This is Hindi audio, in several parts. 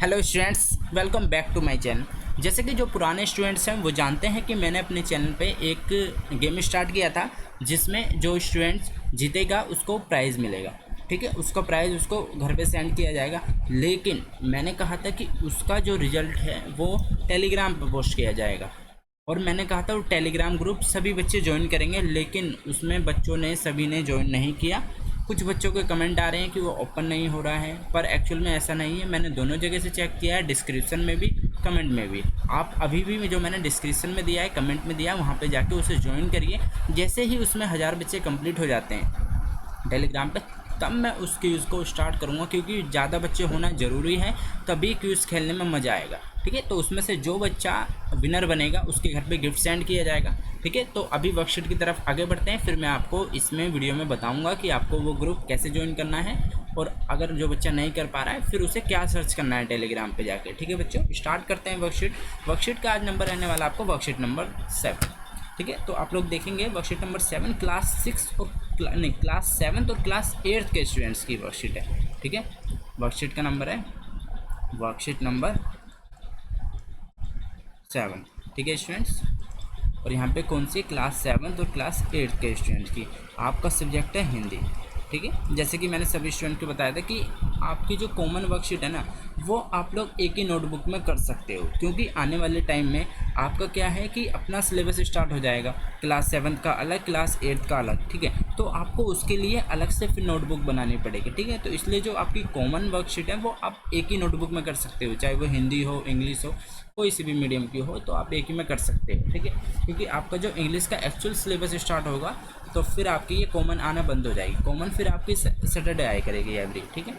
Hello students, welcome back to my channel. जैसे कि जो पुराने स्टूडेंट्स हैं वो जानते हैं कि मैंने अपने चैनल पे एक गेम स्टार्ट किया था जिसमें जो स्टूडेंट्स जीतेगा उसको प्राइज़ मिलेगा। ठीक है, उसका प्राइज़ उसको घर पे सेंड किया जाएगा। लेकिन मैंने कहा था कि उसका जो रिज़ल्ट है वो टेलीग्राम पर पोस्ट किया जाएगा और मैंने कहा था वो टेलीग्राम ग्रुप सभी बच्चे ज्वाइन करेंगे, लेकिन उसमें बच्चों ने सभी ने ज्वाइन नहीं किया। कुछ बच्चों के कमेंट आ रहे हैं कि वो ओपन नहीं हो रहा है, पर एक्चुअल में ऐसा नहीं है। मैंने दोनों जगह से चेक किया है, डिस्क्रिप्शन में भी, कमेंट में भी। आप अभी भी जो मैंने डिस्क्रिप्शन में दिया है, कमेंट में दिया है, वहाँ पे जाके उसे ज्वाइन करिए। जैसे ही उसमें 1000 बच्चे कंप्लीट हो जाते हैं टेलीग्राम पे, तब मैं उस क्यूज़ को स्टार्ट करूँगा, क्योंकि ज़्यादा बच्चे होना ज़रूरी है, तभी क्यूज़ खेलने में मज़ा आएगा। ठीक है, तो उसमें से जो बच्चा विनर बनेगा उसके घर पे गिफ्ट सेंड किया जाएगा। ठीक है, तो अभी वर्कशीट की तरफ आगे बढ़ते हैं, फिर मैं आपको इसमें वीडियो में बताऊंगा कि आपको वो ग्रुप कैसे ज्वाइन करना है और अगर जो बच्चा नहीं कर पा रहा है फिर उसे क्या सर्च करना है टेलीग्राम पे जाके। ठीक है बच्चों, स्टार्ट करते हैं वर्कशीट। वर्कशीट का आज नंबर रहने वाला आपको वर्कशीट नंबर 7। ठीक है, तो आप लोग देखेंगे वर्कशीट नंबर 7 क्लास 6 और नहीं क्लास 7 और क्लास 8 के स्टूडेंट्स की वर्कशीट है। ठीक है, वर्कशीट का नंबर है वर्कशीट नंबर 7। ठीक है स्टूडेंट्स, और यहाँ पे कौन सी क्लास 7 और क्लास 8 के स्टूडेंट्स की आपका सब्जेक्ट है हिंदी। ठीक है, जैसे कि मैंने सभी स्टूडेंट को बताया था कि आपकी जो कॉमन वर्कशीट है ना, वो आप लोग एक ही नोटबुक में कर सकते हो, क्योंकि आने वाले टाइम में आपका क्या है कि अपना सिलेबस स्टार्ट हो जाएगा। क्लास 7 का अलग, क्लास 8 का अलग। ठीक है, तो आपको उसके लिए अलग से फिर नोटबुक बनानी पड़ेगी। ठीक है, तो इसलिए जो आपकी कॉमन वर्कशीट है वो आप एक ही नोटबुक में कर सकते हो, चाहे वो हिंदी हो, इंग्लिश हो, कोई सी भी मीडियम की हो, तो आप एक ही में कर सकते हो। ठीक है, क्योंकि आपका जो इंग्लिश का एक्चुअल सिलेबस स्टार्ट होगा तो फिर आपकी ये कॉमन आना बंद हो जाएगी। कॉमन फिर आपकी सैटरडे आया करेगी एवरी। ठीक है,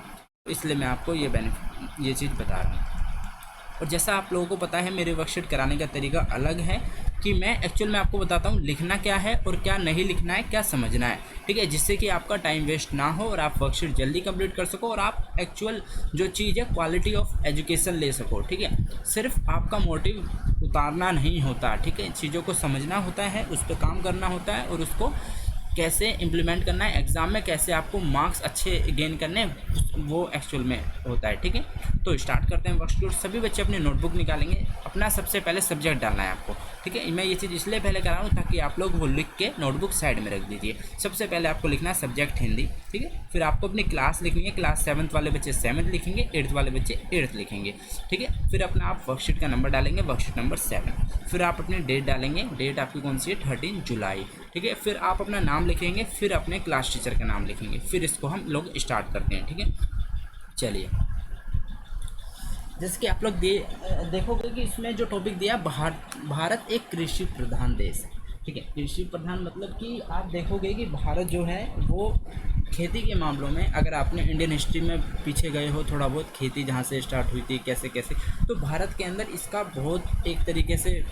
तो इसलिए मैं आपको ये चीज़ बता रहा हूँ। और जैसा आप लोगों को पता है, मेरे वर्कशीट कराने का तरीका अलग है कि मैं एक्चुअल में आपको बताता हूँ लिखना क्या है और क्या नहीं लिखना है, क्या समझना है। ठीक है, जिससे कि आपका टाइम वेस्ट ना हो और आप वर्कशीट जल्दी कंप्लीट कर सको और आप एक्चुअल जो चीज़ है क्वालिटी ऑफ एजुकेशन ले सको। ठीक है, सिर्फ आपका मोटिव उतारना नहीं होता। ठीक है, चीज़ों को समझना होता है, उस पर काम करना होता है और उसको कैसे इम्प्लीमेंट करना है, एग्ज़ाम में कैसे आपको मार्क्स अच्छे गेन करने हैं, वो एक्चुअल में होता है। ठीक है, तो स्टार्ट करते हैं वर्कशीट। सभी बच्चे अपनी नोटबुक निकालेंगे, अपना सबसे पहले सब्जेक्ट डालना है आपको। ठीक है, मैं ये चीज़ इसलिए पहले करा रहा हूँ ताकि आप लोग वो लिख के नोटबुक साइड में रख दीजिए। सबसे पहले आपको लिखना है सब्जेक्ट हिंदी। ठीक है, फिर आपको अपनी क्लास लिखनी है। क्लास 7 वाले बच्चे 7 लिखेंगे, 8 वाले बच्चे 8 लिखेंगे। ठीक है, फिर अपना आप वर्कशीट का नंबर डालेंगे, वर्कशीट नंबर 7। फिर आप अपनी डेट डालेंगे, डेट आपकी कौन सी है, 13 जुलाई। ठीक है, फिर आप अपना नाम लिखेंगे, फिर अपने क्लास टीचर का नाम लिखेंगे, फिर इसको हम लोग स्टार्ट करते हैं। ठीक है, चलिए। जैसे कि आप लोग देखोगे कि इसमें जो टॉपिक दिया, भारत एक कृषि प्रधान देश है। ठीक है, कृषि प्रधान मतलब कि आप देखोगे कि भारत जो है वो खेती के मामलों में, अगर आपने इंडियन हिस्ट्री में पीछे गए हो थोड़ा बहुत, खेती जहाँ से स्टार्ट हुई थी, कैसे कैसे, तो भारत के अंदर इसका बहुत एक तरीके से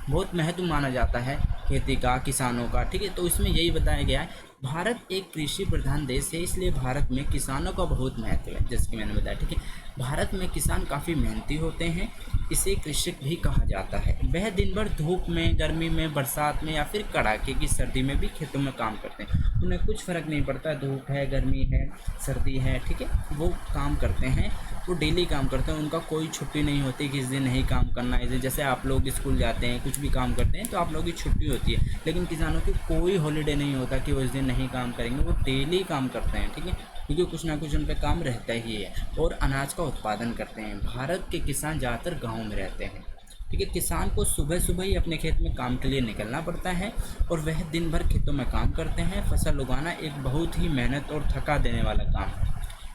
बहुत महत्व माना जाता है खेती का, किसानों का। ठीक है, तो इसमें यही बताया गया है भारत एक कृषि प्रधान देश है, इसलिए भारत में किसानों का बहुत महत्व है। जैसे कि मैंने बताया, ठीक है, भारत में किसान काफ़ी मेहनती होते हैं, इसे कृषक भी कहा जाता है। वह दिन भर धूप में, गर्मी में, बरसात में या फिर कड़ाके की सर्दी में भी खेतों में काम करते हैं। उन्हें कुछ फ़र्क नहीं पड़ता, धूप है, गर्मी है, सर्दी है। ठीक है, वो काम करते हैं, वो डेली काम करते हैं, उनका कोई छुट्टी नहीं होती कि इस दिन नहीं काम करना है। जैसे आप लोग स्कूल जाते हैं, कुछ भी काम करते हैं तो आप लोगों की छुट्टी होती है, लेकिन किसानों की कोई हॉलीडे नहीं होता कि वो इस दिन नहीं काम करेंगे, वो डेली काम करते हैं। ठीक है, क्योंकि कुछ ना कुछ उन पर काम रहता ही है और अनाज का उत्पादन करते हैं। भारत के किसान ज़्यादातर गाँव में रहते हैं। ठीक है, किसान को सुबह सुबह ही अपने खेत में काम के लिए निकलना पड़ता है और वह दिन भर खेतों में काम करते हैं। फसल उगाना एक बहुत ही मेहनत और थका देने वाला काम है,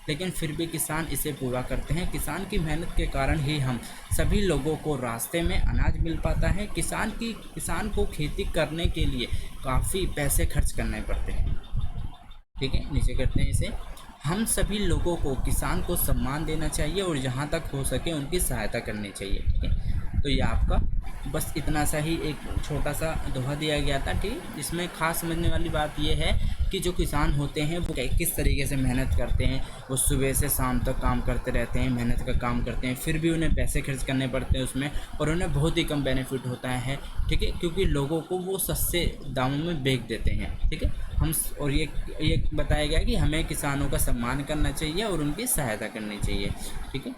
लेकिन फिर भी किसान इसे पूरा करते हैं। किसान की मेहनत के कारण ही हम सभी लोगों को रास्ते में अनाज मिल पाता है। किसान को खेती करने के लिए काफ़ी पैसे खर्च करने पड़ते हैं। ठीक है, नीचे करते हैं इसे। हम सभी लोगों को किसान को सम्मान देना चाहिए और जहाँ तक हो सके उनकी सहायता करनी चाहिए। ठीक है, तो ये आपका बस इतना सा ही एक छोटा सा दोहा दिया गया था। ठीक, इसमें खास समझने वाली बात यह है कि जो किसान होते हैं वो किस तरीके से मेहनत करते हैं। वो सुबह से शाम तक काम करते रहते हैं, मेहनत का काम करते हैं, फिर भी उन्हें पैसे खर्च करने पड़ते हैं उसमें, और उन्हें बहुत ही कम बेनिफिट होता है। ठीक है, क्योंकि लोगों को वो सस्ते दामों में बेच देते हैं। ठीक है, हम और ये बताया गया कि हमें किसानों का सम्मान करना चाहिए और उनकी सहायता करनी चाहिए। ठीक है,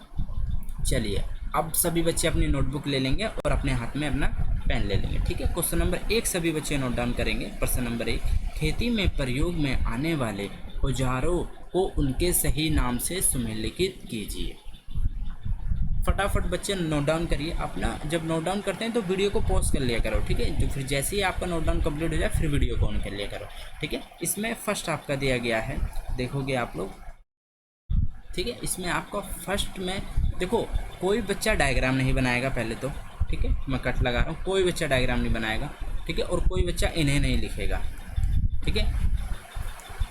चलिए अब सभी बच्चे अपनी नोटबुक ले लेंगे और अपने हाथ में अपना पेन ले लेंगे। ठीक है, क्वेश्चन नंबर 1 सभी बच्चे नोट डाउन करेंगे। प्रश्न नंबर 1, खेती में प्रयोग में आने वाले औजारों को उनके सही नाम से सुमेलित कीजिए। फटाफट बच्चे नोट डाउन करिए अपना। जब नोट डाउन करते हैं तो वीडियो को पॉज कर लिया करो। ठीक है, तो फिर जैसे ही आपका नोट डाउन कंप्लीट हो जाए फिर वीडियो को ऑन कर लिया करो। ठीक है, इसमें फर्स्ट आपका दिया गया है, देखोगे आप लोग। ठीक है, इसमें आपका फर्स्ट में देखो, कोई बच्चा डायग्राम नहीं बनाएगा पहले तो। ठीक है, मैं कट लगा रहा हूँ, कोई बच्चा डायग्राम नहीं बनाएगा। ठीक है, और कोई बच्चा इन्हें नहीं लिखेगा। ठीक है,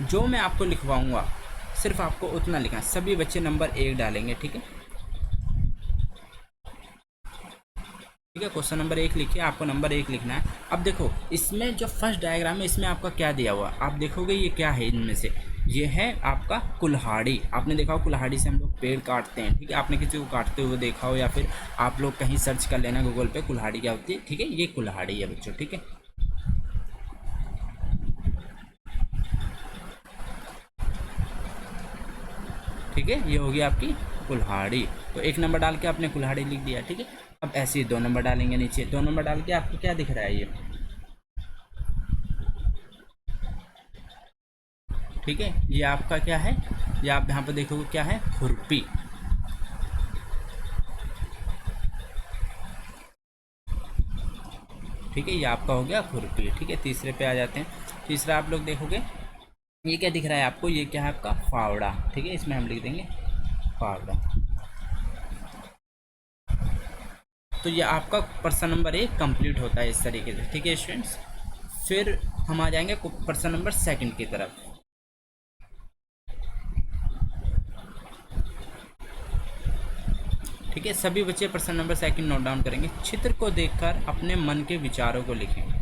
जो मैं आपको लिखवाऊँगा सिर्फ आपको उतना लिखना। सभी बच्चे नंबर 1 डालेंगे। ठीक है, ठीक है, क्वेश्चन नंबर 1 लिखिए, आपको नंबर 1 लिखना है। अब देखो इसमें जो फर्स्ट डायग्राम है इसमें आपका क्या दिया हुआ, आप देखोगे ये क्या है इनमें से, ये है आपका कुल्हाड़ी। आपने देखा हो कुल्हाड़ी से हम लोग पेड़ काटते हैं। ठीक है, आपने किसी को काटते हुए देखा हो या फिर आप लोग कहीं सर्च कर लेना गूगल पे कुल्हाड़ी क्या होती है। ठीक है, ये कुल्हाड़ी है बच्चों। ठीक है, ठीक है, ये होगी आपकी कुल्हाड़ी। तो 1 नंबर डाल के आपने कुल्हाड़ी लिख दिया। ठीक है, अब ऐसे ही 2 नंबर डालेंगे नीचे। 2 नंबर डाल के आपको क्या दिख रहा है ये, ठीक है, ये आपका क्या है, ये आप यहाँ पर देखोगे क्या है, खुरपी। ठीक है, ये आपका हो गया खुरपी। ठीक है, तीसरे पे आ जाते हैं। तीसरा आप लोग देखोगे ये क्या दिख रहा है आपको, ये क्या है आपका फावड़ा। ठीक है, इसमें हम लिख देंगे फावड़ा। तो ये आपका प्रश्न नंबर 1 कंप्लीट होता है इस तरीके से। ठीक है स्टूडेंट्स, फिर हम आ जाएंगे प्रश्न नंबर 2 की तरफ। ठीक है, सभी बच्चे प्रश्न नंबर 2 नोट डाउन करेंगे। चित्र को देखकर अपने मन के विचारों को लिखें।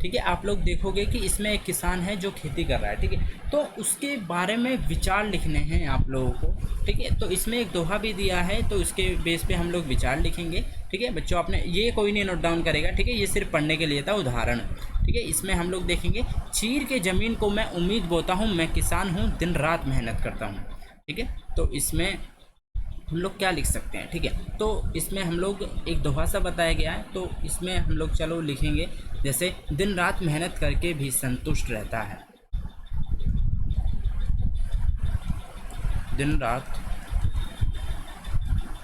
ठीक है, आप लोग देखोगे कि इसमें एक किसान है जो खेती कर रहा है। ठीक है, तो उसके बारे में विचार लिखने हैं आप लोगों को। ठीक है, तो इसमें एक दोहा भी दिया है, तो उसके बेस पे हम लोग विचार लिखेंगे। ठीक है बच्चों, आपने ये कोई नहीं नोट डाउन करेगा। ठीक है, ये सिर्फ पढ़ने के लिए था, उदाहरण। ठीक है, इसमें हम लोग देखेंगे, चीर के ज़मीन को मैं उम्मीद बोता हूँ, मैं किसान हूँ दिन रात मेहनत करता हूँ। ठीक है, तो इसमें हम लोग क्या लिख सकते हैं। ठीक है, तो इसमें हम लोग एक दोहा सा बताया गया है, तो इसमें हम लोग चलो लिखेंगे, जैसे दिन रात मेहनत करके भी संतुष्ट रहता है। दिन रात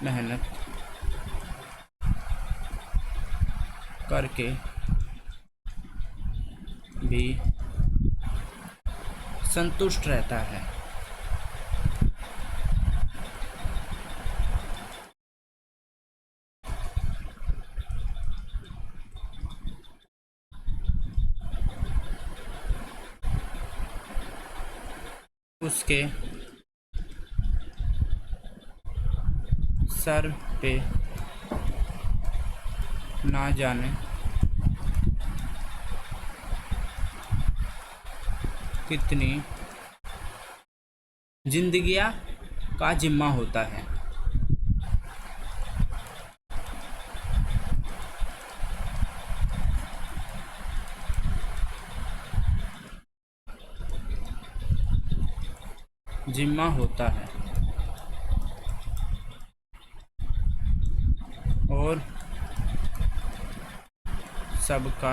मेहनत करके भी संतुष्ट रहता है। उसके सर पे ना जाने कितनी जिंदगियां का जिम्मा होता है। जिम्मा होता है और सबका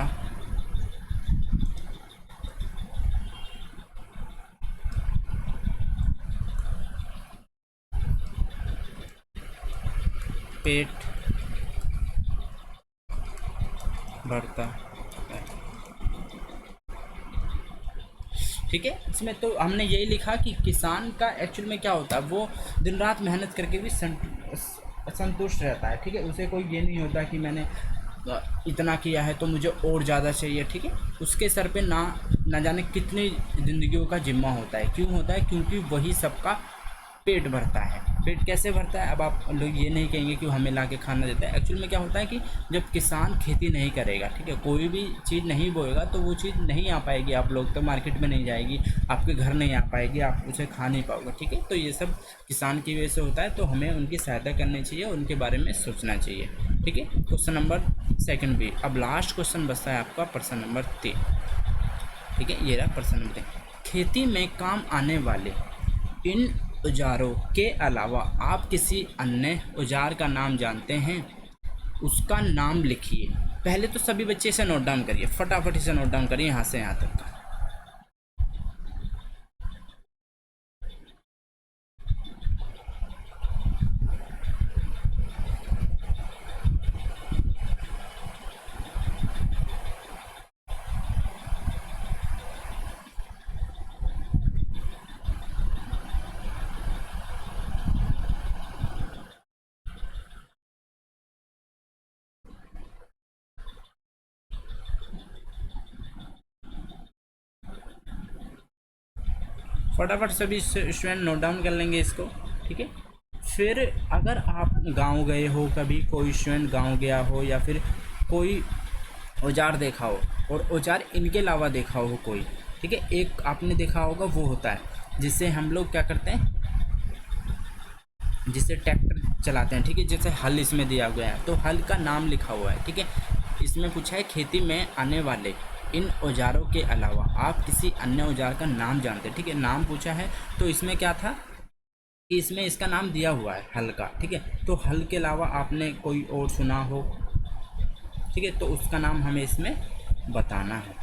पेट भरता है। ठीक है, इसमें तो हमने यही लिखा कि किसान का एक्चुअल में क्या होता है, वो दिन रात मेहनत करके भी संतुष्ट रहता है। ठीक है, उसे कोई ये नहीं होता कि मैंने इतना किया है तो मुझे और ज़्यादा चाहिए। ठीक है, उसके सर पे ना जाने कितनी ज़िंदगियों का जिम्मा होता है। क्यों होता है, क्योंकि वही सबका पेट भरता है। पेट कैसे भरता है, अब आप लोग ये नहीं कहेंगे कि वो हमें ला के खाना देता है। एक्चुअल में क्या होता है कि जब किसान खेती नहीं करेगा, ठीक है, कोई भी चीज़ नहीं बोएगा तो वो चीज़ नहीं आ पाएगी, आप लोग तो मार्केट में नहीं जाएगी, आपके घर नहीं आ पाएगी, आप उसे खा नहीं पाओगे। ठीक है, तो ये सब किसान की वजह से होता है, तो हमें उनकी सहायता करनी चाहिए, उनके बारे में सोचना चाहिए। ठीक है, क्वेश्चन नंबर सेकंड भी। अब लास्ट क्वेश्चन बचता है आपका प्रश्न नंबर 3। ठीक है, ये रहा प्रश्न नंबर 3। खेती में काम आने वाले इन औजारों के अलावा आप किसी अन्य औजार का नाम जानते हैं? उसका नाम लिखिए। पहले तो सभी बच्चे इसे नोट डाउन करिए, फटाफट इसे नोट डाउन करिए यहाँ से यहाँ तक। फटाफट सभी स्टूडेंट नोट डाउन कर लेंगे इसको। ठीक है, फिर अगर आप गांव गए हो, कभी कोई स्टूडेंट गांव गया हो या फिर कोई औजार देखा हो और औजार इनके अलावा देखा हो कोई, ठीक है, एक आपने देखा होगा वो होता है जिससे हम लोग क्या करते हैं, जिससे ट्रैक्टर चलाते हैं। ठीक है, जैसे हल इसमें दिया गया है तो हल का नाम लिखा हुआ है। ठीक है, इसमें पूछा है खेती में आने वाले इन औजारों के अलावा आप किसी अन्य औजार का नाम जानते हैं। ठीक है, नाम पूछा है तो इसमें क्या था कि इसमें इसका नाम दिया हुआ है हल का। ठीक है, तो हल के अलावा आपने कोई और सुना हो, ठीक है, तो उसका नाम हमें इसमें बताना है।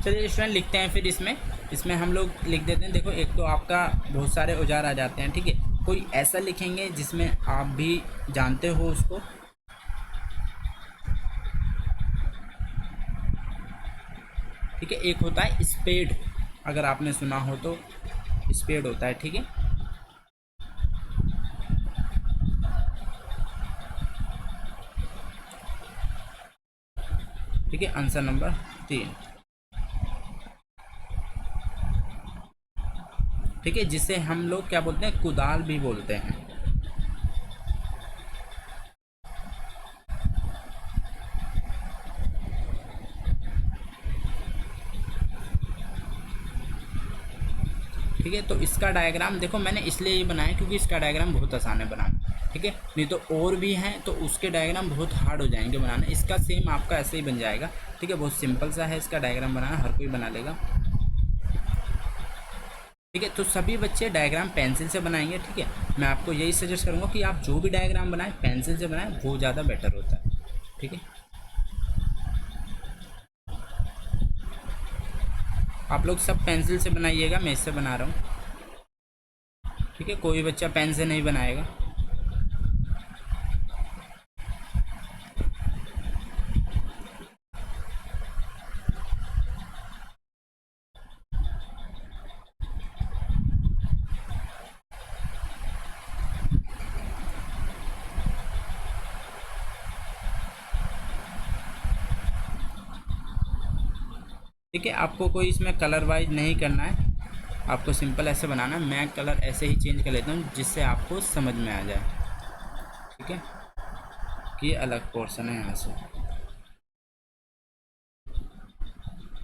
चलिए स्टूडेंट लिखते हैं फिर इसमें हम लोग लिख देते हैं। देखो, एक तो आपका बहुत सारे औजार आ जाते हैं। ठीक है, कोई ऐसा लिखेंगे जिसमें आप भी जानते हो उसको। ठीक है, एक होता है स्पेड, अगर आपने सुना हो तो स्पेड होता है। ठीक है, ठीक है, आंसर नंबर 3। ठीक है, जिसे हम लोग क्या बोलते हैं, कुदाल भी बोलते हैं। ठीक है, तो इसका डायग्राम देखो मैंने इसलिए ये बनाया क्योंकि इसका डायग्राम बहुत आसान है बनाना। ठीक है, नहीं तो और भी हैं तो उसके डायग्राम बहुत हार्ड हो जाएंगे बनाना। इसका सेम आपका ऐसे ही बन जाएगा। ठीक है, बहुत सिंपल सा है इसका डायग्राम बनाना, हर कोई बना लेगा। ठीक है, तो सभी बच्चे डायग्राम पेंसिल से बनाएंगे। ठीक है, मैं आपको यही सजेस्ट करूँगा कि आप जो भी डायग्राम बनाएं पेंसिल से बनाएं, वो ज़्यादा बेटर होता है। ठीक है, आप लोग सब पेंसिल से बनाइएगा, मैं इससे बना रहा हूँ। ठीक है, कोई बच्चा पेन से नहीं बनाएगा। ठीक है, आपको कोई इसमें कलर वाइज नहीं करना है, आपको सिंपल ऐसे बनाना है। मैं कलर ऐसे ही चेंज कर लेता हूँ जिससे आपको समझ में आ जाए। ठीक है, कि ये अलग पोर्शन है यहाँ से।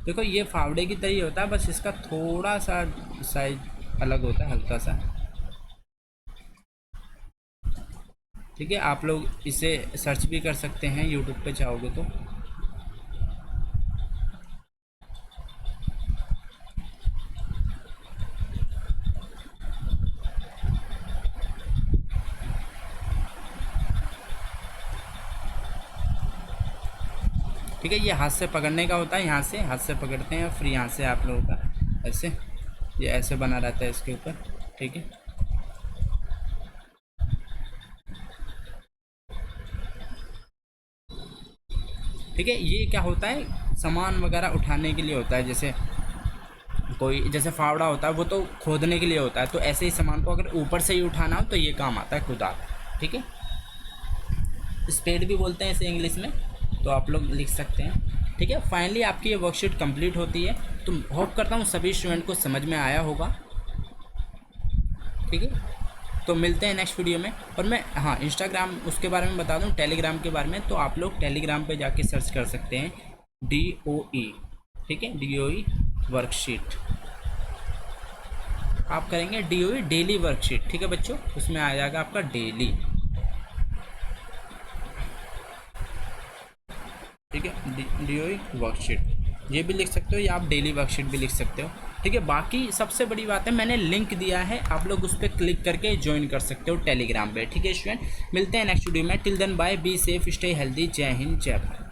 देखो, ये फावड़े की तरह होता है, बस इसका थोड़ा सा साइज अलग होता है, हल्का सा। ठीक है, आप लोग इसे सर्च भी कर सकते हैं यूट्यूब पे चाहोगे तो। ठीक है, ये हाथ से पकड़ने का होता है, यहाँ से हाथ से पकड़ते हैं, फिर यहाँ से आप लोगों का ऐसे, ये ऐसे बना रहता है इसके ऊपर। ठीक है, ठीक है, ये क्या होता है, सामान वगैरह उठाने के लिए होता है। जैसे कोई, जैसे फावड़ा होता है वो तो खोदने के लिए होता है, तो ऐसे ही सामान को अगर ऊपर से ही उठाना हो तो ये काम आता है कुदाल। ठीक है, स्पेड भी बोलते हैं इसे इंग्लिश में, तो आप लोग लिख सकते हैं। ठीक है, फाइनली आपकी ये वर्कशीट कंप्लीट होती है। तो होप करता हूँ सभी स्टूडेंट को समझ में आया होगा। ठीक है, तो मिलते हैं नेक्स्ट वीडियो में। और मैं हाँ इंस्टाग्राम उसके बारे में बता दूँ, टेलीग्राम के बारे में, तो आप लोग टेलीग्राम पे जाके सर्च कर सकते हैं DOE, ठीक है, DOE वर्कशीट आप करेंगे, DOE डेली वर्कशीट, ठीक है बच्चों, उसमें आ जाएगा आपका डेली, ठीक है, DOE वर्कशीट ये भी लिख सकते हो या आप डेली वर्कशीट भी लिख सकते हो, ठीक है। बाकी सबसे बड़ी बात है मैंने लिंक दिया है, आप लोग उस पर क्लिक करके ज्वाइन कर सकते हो टेलीग्राम पे, ठीक है स्टूडेंट। मिलते हैं नेक्स्ट वीडियो में, till then bye, be safe, stay healthy, जय हिंद जय भारत।